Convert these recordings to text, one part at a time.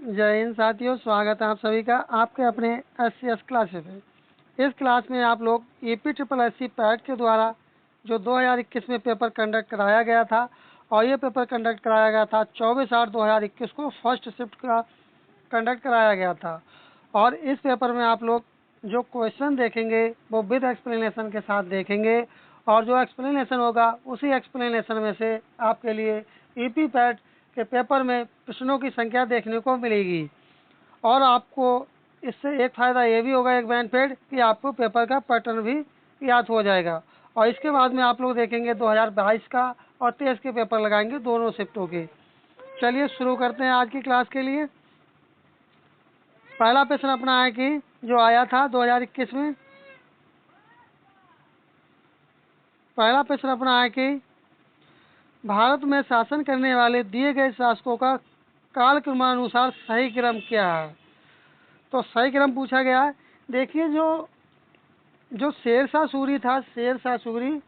जय हिंद साथियों, स्वागत है आप सभी का आपके अपने SCS क्लासेस में। इस क्लास में आप लोग EPSSC पैट के द्वारा जो 2021 में पेपर कंडक्ट कराया गया था, और ये पेपर कंडक्ट कराया गया था 24/8/2021 को फर्स्ट शिफ्ट का कंडक्ट कराया गया था। और इस पेपर में आप लोग जो क्वेश्चन देखेंगे वो विद एक्सप्लेनेशन के साथ देखेंगे, और जो एक्सप्लेनेशन होगा उसी एक्सप्लेनेशन में से आपके लिए EP पैट के पेपर में प्रश्नों की संख्या देखने को मिलेगी। और आपको इससे एक फ़ायदा ये भी होगा, एक बेनिफिट, कि आपको पेपर का पैटर्न भी याद हो जाएगा। और इसके बाद में आप लोग देखेंगे 2022 का और 23 के पेपर लगाएंगे दोनों शिफ्टों के। चलिए शुरू करते हैं आज की क्लास के लिए। पहला प्रश्न अपना है कि जो आया था 2021 में, पहला प्रश्न अपना है कि भारत में शासन करने वाले दिए गए शासकों का कालक्रमानुसार सही क्रम क्या है। तो सही क्रम पूछा गया है। देखिए, जो शेरशाह सूरी था, शेरशाह सूरी,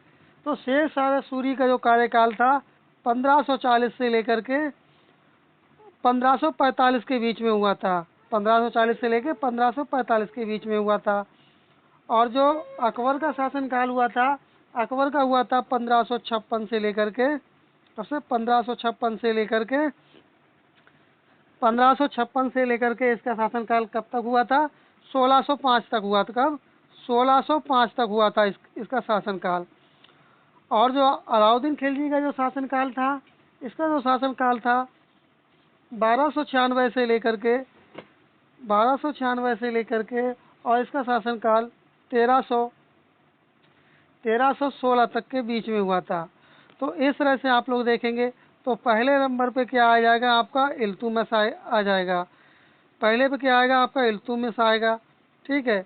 तो शेरशाह सूरी का जो कार्यकाल था 1540 से लेकर के 1545 के बीच में हुआ था। 1540 से लेकर 1545 के बीच में हुआ था। और जो अकबर का शासनकाल हुआ था, अकबर का हुआ था 1556 से लेकर के, तब से 1556 से लेकर के 1556 से लेकर के इसका शासनकाल कब तक हुआ था? 1605 तक हुआ था। कब? 1605 तक हुआ था इसका शासनकाल। और जो अलाउद्दीन खिलजी का जो शासनकाल था, इसका जो शासनकाल था 1296 से लेकर के 1296 से लेकर के, और इसका शासनकाल 1316 तक के बीच में हुआ था। तो इस तरह से आप लोग देखेंगे तो पहले नंबर पे क्या आ जाएगा? आपका इल्तुतमिश आ जाएगा। पहले पे क्या आएगा? आपका इल्तुतमिश आएगा, ठीक है।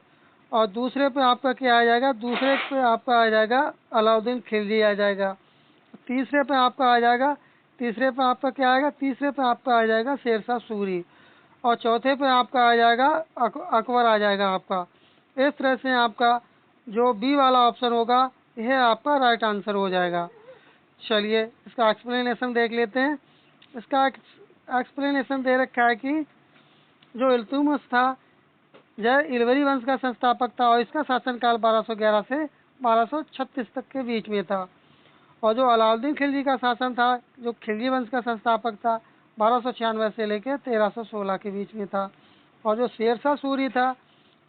और दूसरे पे आपका क्या आ जाएगा? दूसरे पे आपका आ जाएगा अलाउद्दीन खिलजी आ जाएगा। तीसरे पे आपका आ जाएगा, तीसरे पे आपका क्या आएगा? तीसरे पे आपका आ जाएगा शेरशाह सूरी। और चौथे पे आपका आ जाएगा अकबर आ जाएगा आपका। इस तरह से आपका जो बी वाला ऑप्शन होगा यह आपका राइट आंसर हो जाएगा। चलिए इसका एक्सप्लेनेशन देख लेते हैं। इसका एक्सप्लेनेशन दे रखा है कि जो इल्तुतमिश था यह इलवरी वंश का संस्थापक था, और इसका शासनकाल 1211 से 1236 तक के बीच में था। और जो अलाउद्दीन खिलजी का शासन था, जो खिलजी वंश का संस्थापक था, 1296 से लेकर 1316 के बीच में था। और जो शेरशाह सूरी था,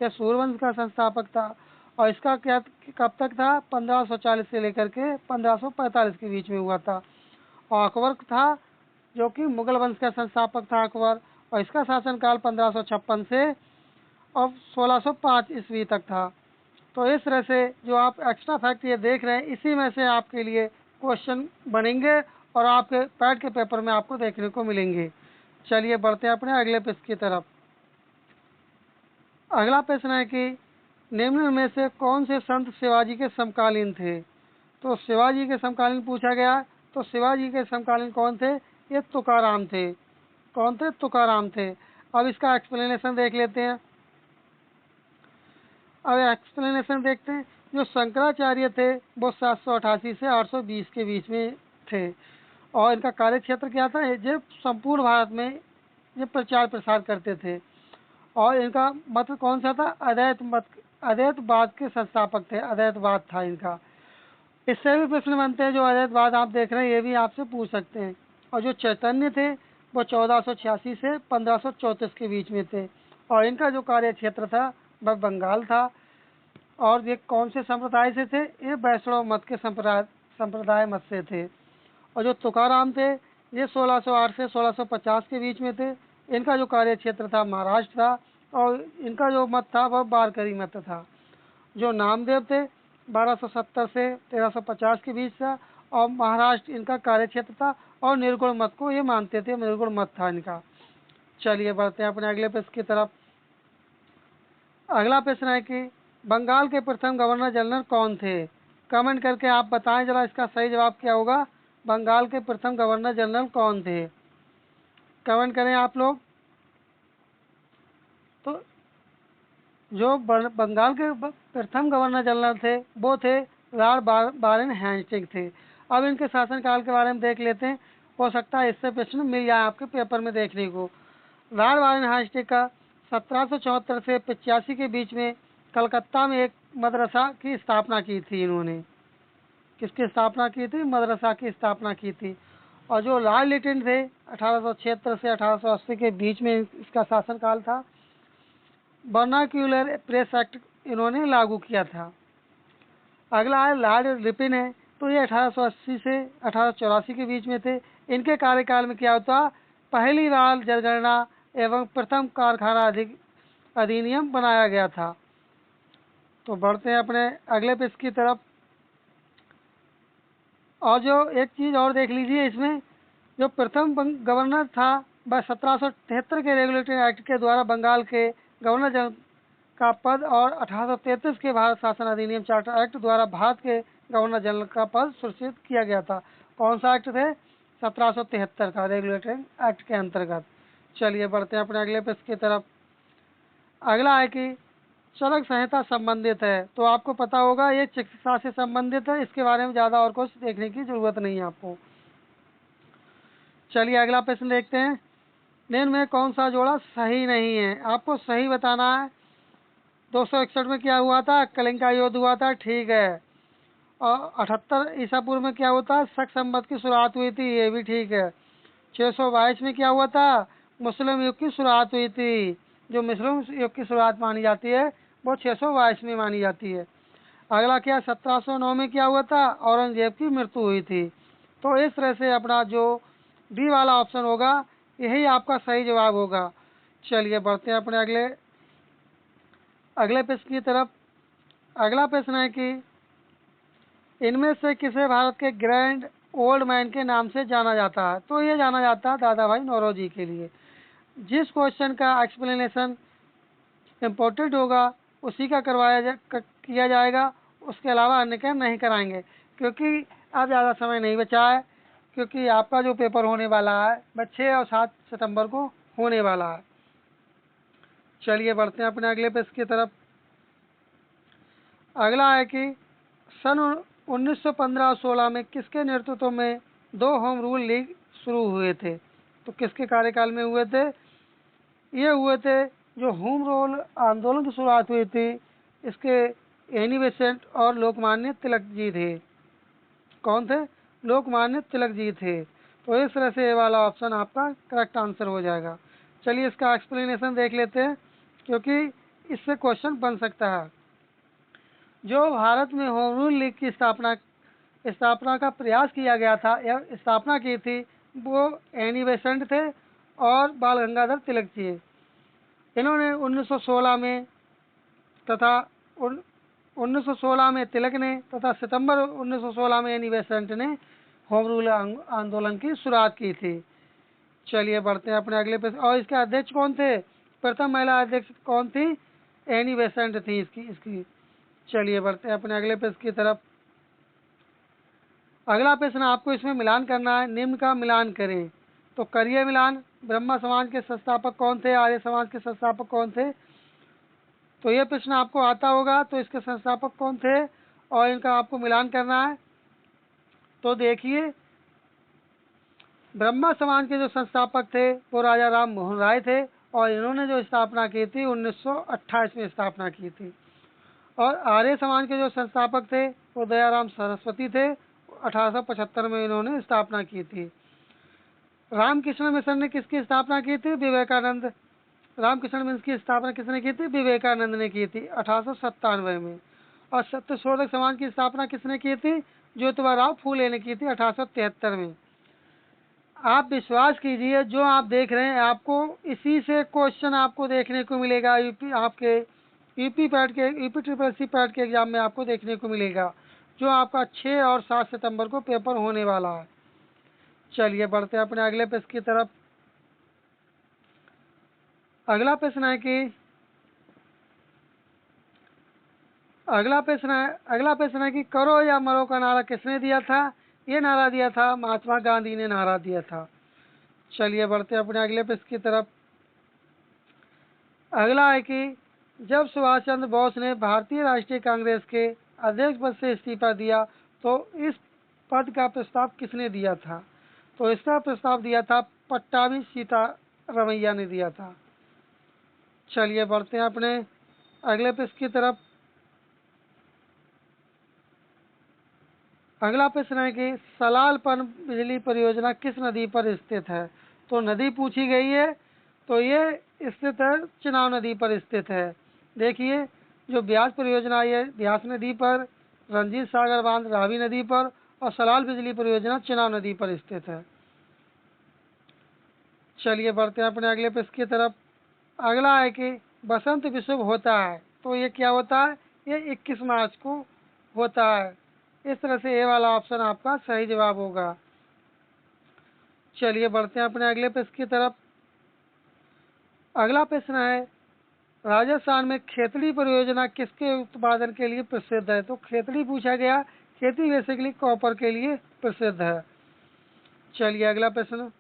यह सूरवंश का संस्थापक था, और इसका क्या कब तक था? 1540 से लेकर के 1545 के बीच में हुआ था। और अकबर था, जो कि मुगल वंश का संस्थापक था अकबर, और इसका शासनकाल 1556 से और 1605 ईस्वी तक था। तो इस तरह से जो आप एक्स्ट्रा फैक्ट ये देख रहे हैं, इसी में से आपके लिए क्वेश्चन बनेंगे और आपके पैट के पेपर में आपको देखने को मिलेंगे। चलिए बढ़ते हैं अपने अगले प्रश्न की तरफ। अगला प्रश्न है कि निम्न में से कौन से संत शिवाजी के समकालीन थे। तो शिवाजी के समकालीन पूछा गया, तो शिवाजी के समकालीन कौन थे? ये तुकाराम थे। कौन थे? तुकाराम थे। अब इसका एक्सप्लेनेशन देख लेते हैं। अब एक्सप्लेनेशन देखते हैं। जो शंकराचार्य थे वो 788 से 820 के बीच में थे, और इनका कार्य क्षेत्र क्या था? ये संपूर्ण भारत में ये प्रचार प्रसार करते थे। और इनका मत कौन सा था? अद्वैतवाद के संस्थापक थे। अद्वैतवाद था इनका। इससे भी प्रश्न बनते हैं। जो अद्वैतवाद आप देख रहे हैं ये भी आपसे पूछ सकते हैं। और जो चैतन्य थे वो 1486 से 1534 के बीच में थे, और इनका जो कार्य क्षेत्र था वह बंगाल था। और ये कौन से संप्रदाय से थे? ये वैष्णव मत के संप्रदाय मत से थे। और जो तुकाराम थे ये 1608 से 1650 के बीच में थे। इनका जो कार्य क्षेत्र था महाराष्ट्र था, और इनका जो मत था वह बारकरी मत था। जो नामदेव थे 1270 से 1350 के बीच था, और महाराष्ट्र इनका कार्य क्षेत्र था, और निर्गुण मत को ये मानते थे, निर्गुण मत था इनका। चलिए बढ़ते हैं अपने अगले प्रश्न की तरफ। अगला प्रश्न है कि बंगाल के प्रथम गवर्नर जनरल कौन थे? कमेंट करके आप बताएं जरा इसका सही जवाब क्या होगा। बंगाल के प्रथम गवर्नर जनरल कौन थे? कमेंट करें आप लोग। तो जो बंगाल के प्रथम गवर्नर जनरल थे वो थे लॉर्ड वारेन हेस्टिंग्स थे। अब इनके शासनकाल के बारे में देख लेते हैं। हो सकता है इससे प्रश्न मिल जाए आपके पेपर में देखने को। लॉर्ड वारेनहाइस्ट का 1774 से 85 के बीच में कलकत्ता में एक मदरसा की स्थापना की थी इन्होंने। किसकी स्थापना की थी? मदरसा की स्थापना की थी। और जो लॉर्ड लिटन थे 1876 से 1880 के बीच में इसका शासनकाल था। वर्नाक्यूलर प्रेस एक्ट इन्होंने लागू किया था। अगला है लॉर्ड रिपन है, तो ये 1880 से 1884 के बीच में थे। इनके कार्यकाल में क्या होता? पहली बार जनगणना एवं प्रथम कारखाना अधिनियम बनाया गया था। तो बढ़ते हैं अपने अगले पेज की तरफ। और जो एक चीज़ और देख लीजिए इसमें, जो प्रथम गवर्नर था वह 1773 के रेगुलेटरी एक्ट के द्वारा बंगाल के गवर्नर जनरल का पद और 1833 के भारत शासन अधिनियम चार्टर एक्ट द्वारा भारत के गवर्नर जनरल का पद सुनिश्चित किया गया था। कौन सा एक्ट थे? 1773 का रेगुलेटरी एक्ट के अंतर्गत। चलिए बढ़ते हैं अपने अगले पेज की तरफ। अगला है कि चरक संहिता संबंधित है, तो आपको पता होगा ये चिकित्सा से संबंधित है। इसके बारे में ज़्यादा और कुछ देखने की जरूरत नहीं है आपको। चलिए अगला प्रश्न देखते हैं। निम्न में कौन सा जोड़ा सही नहीं है? आपको सही बताना है। 261 में क्या हुआ था? कलिंग का युद्ध हुआ था, ठीक है। और 78 ईसा पूर्व में क्या होता? शक संवत की शुरुआत हुई थी, ये भी ठीक है। 622 में क्या हुआ था? मुस्लिम युग की शुरुआत हुई थी। जो मुस्लिम युग की शुरुआत मानी जाती है वो 622 में मानी जाती है। अगला क्या? 1709 में क्या हुआ था? औरंगजेब की मृत्यु हुई थी। तो इस तरह से अपना जो डी वाला ऑप्शन होगा यही आपका सही जवाब होगा। चलिए बढ़ते हैं अपने अगले प्रश्न की तरफ। अगला प्रश्न है कि इनमें से किसे भारत के ग्रैंड ओल्ड मैन के नाम से जाना जाता है? तो ये जाना जाता है दादा भाई नौरोजी के लिए। जिस क्वेश्चन का एक्सप्लेनेशन इम्पोर्टेंट होगा उसी का किया जाएगा, उसके अलावा अन्य का नहीं कराएंगे, क्योंकि अब ज़्यादा समय नहीं बचा है। क्योंकि आपका जो पेपर होने वाला है वह 6 और 7 सितंबर को होने वाला है। चलिए बढ़ते हैं अपने अगले पेज की तरफ। अगला है कि सन 1915 और 16 में किसके नेतृत्व में 2 होम रूल लीग शुरू हुए थे? तो किसके कार्यकाल में हुए थे? ये हुए थे जो होम रूल आंदोलन की शुरुआत हुई थी, इसके एनी बेसेंट और लोकमान्य तिलक जी थे। कौन थे? लोकमान्य तिलक जी थे। तो इस तरह से ये वाला ऑप्शन आपका करेक्ट आंसर हो जाएगा। चलिए इसका एक्सप्लेनेशन देख लेते हैं, क्योंकि इससे क्वेश्चन बन सकता है। जो भारत में होम रूल लीग की स्थापना का प्रयास किया गया था या स्थापना की थी, वो एनी बेसेंट थे और बाल गंगाधर तिलक जी। इन्होंने 1916 में तथा 1916 में तिलक ने तथा सितंबर 1916 में एनी बेसेंट ने होम रूल आंदोलन की शुरुआत की थी। चलिए बढ़ते हैं अपने अगले पे। और इसके अध्यक्ष कौन थे? प्रथम महिला अध्यक्ष कौन थी? एनी बेसेंट थी इसकी। चलिए बढ़ते हैं अपने अगले पेज की तरफ। अगला प्रश्न आपको इसमें मिलान करना है। निम्न का मिलान करें। तो करिए मिलान। ब्रह्मा समाज के संस्थापक कौन थे? आर्य समाज के संस्थापक कौन थे? तो ये प्रश्न आपको आता होगा। तो इसके संस्थापक कौन थे और इनका आपको मिलान करना है। तो देखिए, ब्रह्मा समाज के जो संस्थापक थे वो राजा राम मोहन राय थे, और इन्होंने जो स्थापना की थी 1928 में स्थापना की थी। और आर्य समाज के जो संस्थापक थे वो दयाराम सरस्वती थे, 1875 में इन्होंने स्थापना की थी। रामकृष्ण मिशन ने किसकी स्थापना की थी? विवेकानंद। रामकृष्ण मिशन की स्थापना किसने की थी? विवेकानंद ने की थी 1897 में। और सत्यशोधक समाज की स्थापना किसने की थी? ज्योतिबा राव फूले ने की थी 1873 में। आप विश्वास कीजिए, जो आप देख रहे हैं आपको इसी से क्वेश्चन आपको देखने को मिलेगा। यूपी पैट के यूपी ट्रिपल सी पैट के एग्जाम में आपको देखने को मिलेगा, जो आपका 6 और 7 सितंबर को पेपर होने वाला है। चलिए बढ़ते हैं अपने अगले प्रश्न की तरफ। अगला प्रश्न है कि करो या मरो का नारा किसने दिया था? ये नारा दिया था महात्मा गांधी ने नारा दिया था। चलिए बढ़ते हैं अपने अगले प्रश्न की तरफ। अगला है कि जब सुभाष चंद्र बोस ने भारतीय राष्ट्रीय कांग्रेस के अध्यक्ष पद से इस्तीफा दिया तो इस पद का प्रस्ताव किसने दिया था? तो इसका प्रस्ताव दिया था पट्टाभी रवैया नहीं दिया था। चलिए बढ़ते हैं अपने अगले पेज की तरफ। अगला प्रश्न है कि सलाल पन बिजली परियोजना किस नदी पर स्थित है। तो नदी पूछी गई है, तो ये स्थित है चिनाब नदी पर स्थित है। देखिए जो ब्यास परियोजना है ब्यास नदी पर, रंजीत सागर बांध रावी नदी पर, और सलाल बिजली परियोजना चिनाब नदी पर स्थित है। चलिए बढ़ते हैं अपने अगले पेज की तरफ। अगला है कि बसंत विषुव होता है, तो ये क्या होता है, ये 21 मार्च को होता है। इस तरह से ए वाला ऑप्शन आपका सही जवाब होगा। चलिए बढ़ते हैं अपने अगले पेज की तरफ। अगला प्रश्न है राजस्थान में खेतड़ी परियोजना किसके उत्पादन के लिए प्रसिद्ध है। तो खेतड़ी पूछा गया, खेती बेसिकली कॉपर के लिए प्रसिद्ध है। चलिए अगला प्रश्न।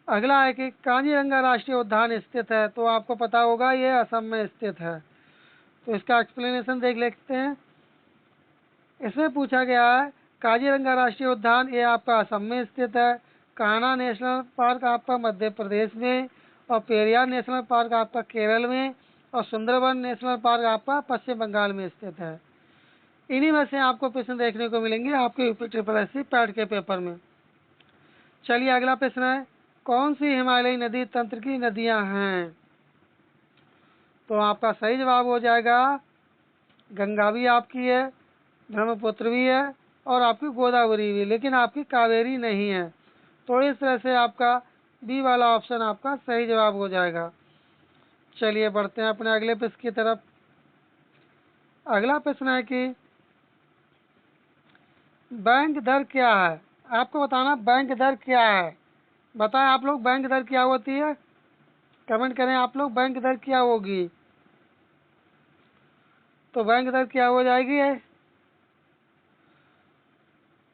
अगला है कि काजीरंगा राष्ट्रीय उद्यान स्थित है, तो आपको पता होगा ये असम में स्थित है। तो इसका एक्सप्लेनेशन देख लेते हैं। इसमें पूछा गया है काजीरंगा राष्ट्रीय उद्यान ये आपका असम में स्थित है, कान्हा नेशनल पार्क आपका मध्य प्रदेश में, और पेरियार नेशनल पार्क आपका केरल में, और सुंदरबन नेशनल पार्क आपका पश्चिम बंगाल में स्थित है। इन्हीं में से आपको प्रश्न देखने को मिलेंगे आपके UP triple S C PET के पेपर में। चलिए अगला प्रश्न है कौन सी हिमालयी नदी तंत्र की नदियां हैं। तो आपका सही जवाब हो जाएगा गंगा भी आपकी है, ब्रह्मपुत्र भी है, और आपकी गोदावरी भी, लेकिन आपकी कावेरी नहीं है। तो इस तरह से आपका बी वाला ऑप्शन आपका सही जवाब हो जाएगा। चलिए बढ़ते हैं अपने अगले प्रश्न की तरफ। अगला प्रश्न है कि बैंक दर क्या है। आपको बताना बैंक दर क्या है। बताएं आप लोग बैंक दर क्या होती है, कमेंट करें आप लोग बैंक दर क्या होगी। तो बैंक दर क्या हो जाएगी है?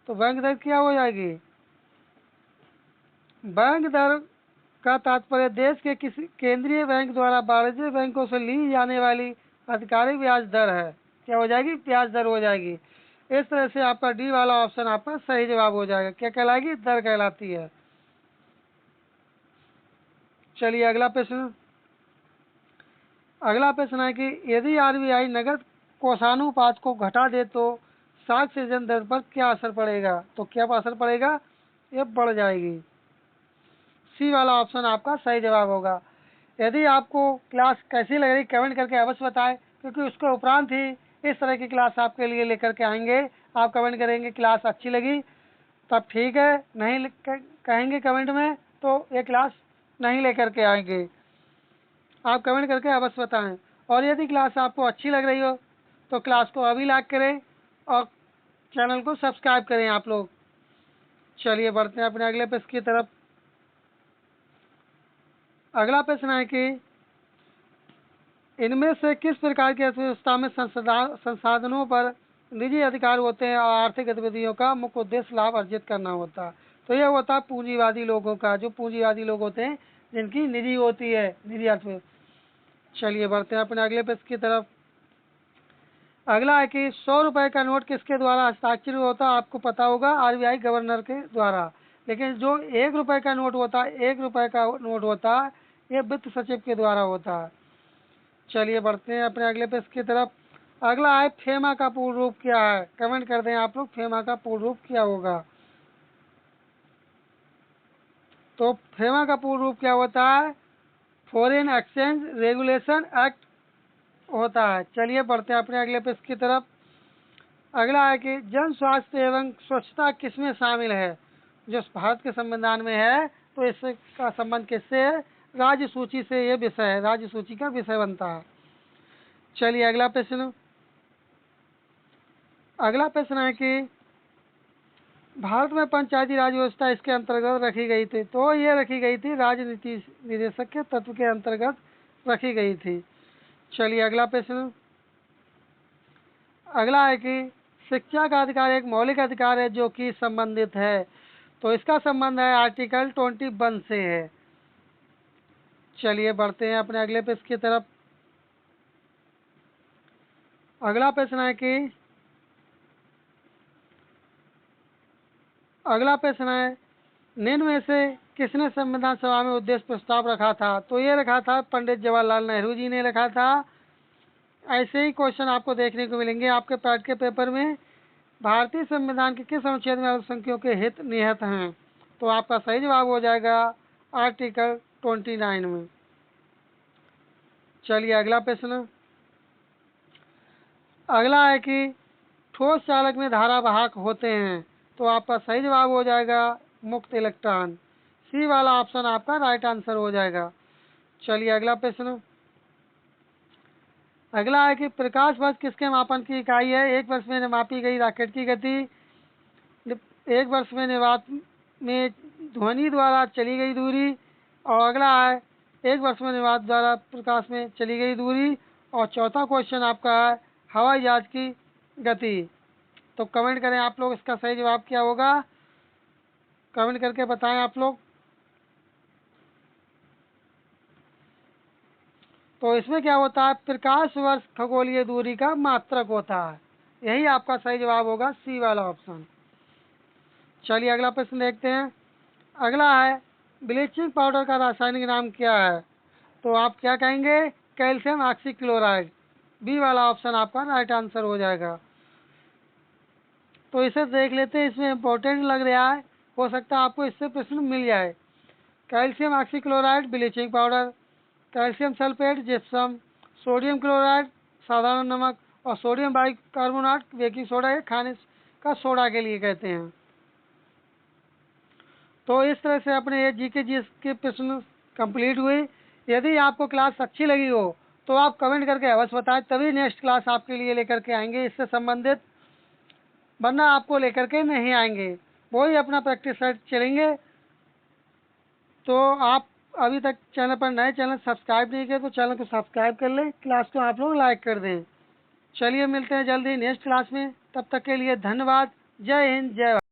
तो बैंक दर क्या हो जाएगी, बैंक दर का तात्पर्य देश के किसी केंद्रीय बैंक द्वारा वाणिज्यिक बैंकों से ली जाने वाली आधिकारिक ब्याज दर है। क्या हो जाएगी, ब्याज दर हो जाएगी। इस तरह से आपका डी वाला ऑप्शन आपका सही जवाब हो जाएगा। क्या कहलाएगी, दर कहलाती है। चलिए अगला प्रश्न। अगला प्रश्न है कि यदि आरबीआई नगद कोषानुपात को घटा दे तो साख सृजन दर पर क्या असर पड़ेगा। तो क्या असर पड़ेगा, ये बढ़ जाएगी। सी वाला ऑप्शन आपका सही जवाब होगा। यदि आपको क्लास कैसी लग रही कमेंट करके अवश्य बताएं, क्योंकि उसके उपरांत ही इस तरह की क्लास आपके लिए लेकर के आएंगे। आप कमेंट करेंगे क्लास अच्छी लगी तब ठीक है, नहीं कहेंगे कमेंट में तो ये क्लास नहीं लेकर के आएंगे। आप कमेंट करके अवश्य बताएं। और यदि क्लास आपको अच्छी लग रही हो तो क्लास को अभी लाइक करें और चैनल को सब्सक्राइब करें आप लोग। चलिए बढ़ते हैं अपने अगले प्रश्न की तरफ। अगला प्रश्न है कि इनमें से किस प्रकार की अर्थव्यवस्था में संसाधनों पर निजी अधिकार होते हैं और आर्थिक गतिविधियों का मुख्य उद्देश्य लाभ अर्जित करना होता है। तो यह होता है पूंजीवादी लोगों का, जो पूंजीवादी लोग होते हैं जिनकी निजी होती है, निजी अर्थव्यवस्था। चलिए बढ़ते हैं अपने अगले प्रश्न की तरफ। अगला है कि 100 रुपए का नोट किसके द्वारा हस्ताक्षरित होता है। आपको पता होगा आरबीआई गवर्नर के द्वारा। लेकिन जो 1 रुपए का नोट होता है, 1 रुपए का नोट होता है, ये वित्त सचिव के द्वारा होता है। चलिए बढ़ते हैं अपने अगले पेज की तरफ। अगला है फेमा का पूर्ण रूप क्या है। कमेंट कर दें आप लोग फेमा का पूर्ण रूप क्या होगा। तो फेमा का पूर्ण रूप क्या होता है, फॉरेन एक्सचेंज रेगुलेशन एक्ट होता है। चलिए बढ़ते हैं अपने अगले पेज की तरफ। अगला है कि जन स्वास्थ्य एवं स्वच्छता किसमें शामिल है। जो भारत के संविधान में है, तो इसका संबंध किससे है, राज्य सूची से ये विषय है, राज्य सूची का विषय बनता है। चलिए अगला प्रश्न। अगला प्रश्न है कि भारत में पंचायती राज व्यवस्था इसके अंतर्गत रखी गई थी। तो ये रखी गई थी राजनीति निदेशक के तत्व के अंतर्गत रखी गई थी। चलिए अगला प्रश्न। अगला है कि शिक्षा का अधिकार एक मौलिक अधिकार है जो कि संबंधित है। तो इसका संबंध है आर्टिकल 21 से है। चलिए बढ़ते हैं अपने अगले प्रश्न की तरफ। अगला प्रश्न है कि अगला प्रश्न है निम्न में से किसने संविधान सभा में उद्देश्य प्रस्ताव रखा था? तो ये रखा था पंडित जवाहरलाल नेहरू जी ने रखा था। ऐसे ही क्वेश्चन आपको देखने को मिलेंगे आपके पैट के पेपर में। भारतीय संविधान के किस अनुच्छेद में अल्पसंख्यकों के हित निहित हैं? तो आपका सही जवाब हो जाएगा आर्टिकल 29 में। चलिए अगला प्रश्न। अगला है कि ठोस चालक में धारावाहक होते हैं। तो आपका सही जवाब हो जाएगा मुक्त इलेक्ट्रॉन। सी वाला ऑप्शन आपका राइट आंसर हो जाएगा। चलिए अगला प्रश्न। अगला है कि प्रकाश वर्ष किसके मापन की इकाई है? एक वर्ष में मापी गई रॉकेट की गति, एक वर्ष में में ध्वनि द्वारा चली गई दूरी, और अगला है एक वर्ष में निर्वात द्वारा प्रकाश में चली गई दूरी, और चौथा क्वेश्चन आपका है हवाई जहाज की गति। तो कमेंट करें आप लोग, इसका सही जवाब क्या होगा? कमेंट करके बताएं आप लोग। तो इसमें क्या होता है? प्रकाश वर्ष खगोलीय दूरी का मात्रक होता है। यही आपका सही जवाब होगा, सी वाला ऑप्शन। चलिए अगला प्रश्न देखते हैं। अगला है ब्लीचिंग पाउडर का रासायनिक नाम क्या है? तो आप क्या कहेंगे? Calcium oxychloride. बी वाला ऑप्शन आपका राइट आंसर हो जाएगा। तो इसे देख लेते हैं, इसमें इंपॉर्टेंट लग रहा है, हो सकता है आपको इससे प्रश्न मिल जाए। Calcium oxychloride bleaching powder, calcium sulphate gypsum, sodium chloride साधारण नमक, और सोडियम बाइकार्बोनेट बेकिंग सोडा, ये खाने का सोडा के लिए कहते हैं। तो इस तरह से अपने ये जीके जीएस के प्रश्न कंप्लीट हुए। यदि आपको क्लास अच्छी लगी हो तो आप कमेंट करके अवश्य बताएं, तभी नेक्स्ट क्लास आपके लिए लेकर के आएंगे इससे संबंधित, वरना आपको लेकर के नहीं आएंगे। वही अपना प्रैक्टिस सेट चलेंगे। तो आप अभी तक चैनल पर नए, चैनल सब्सक्राइब नहीं किए तो चैनल को सब्सक्राइब कर लें, क्लास को आप लोग लाइक कर दें। चलिए मिलते हैं जल्दी नेक्स्ट क्लास में, तब तक के लिए धन्यवाद। जय हिंद, जय भारत।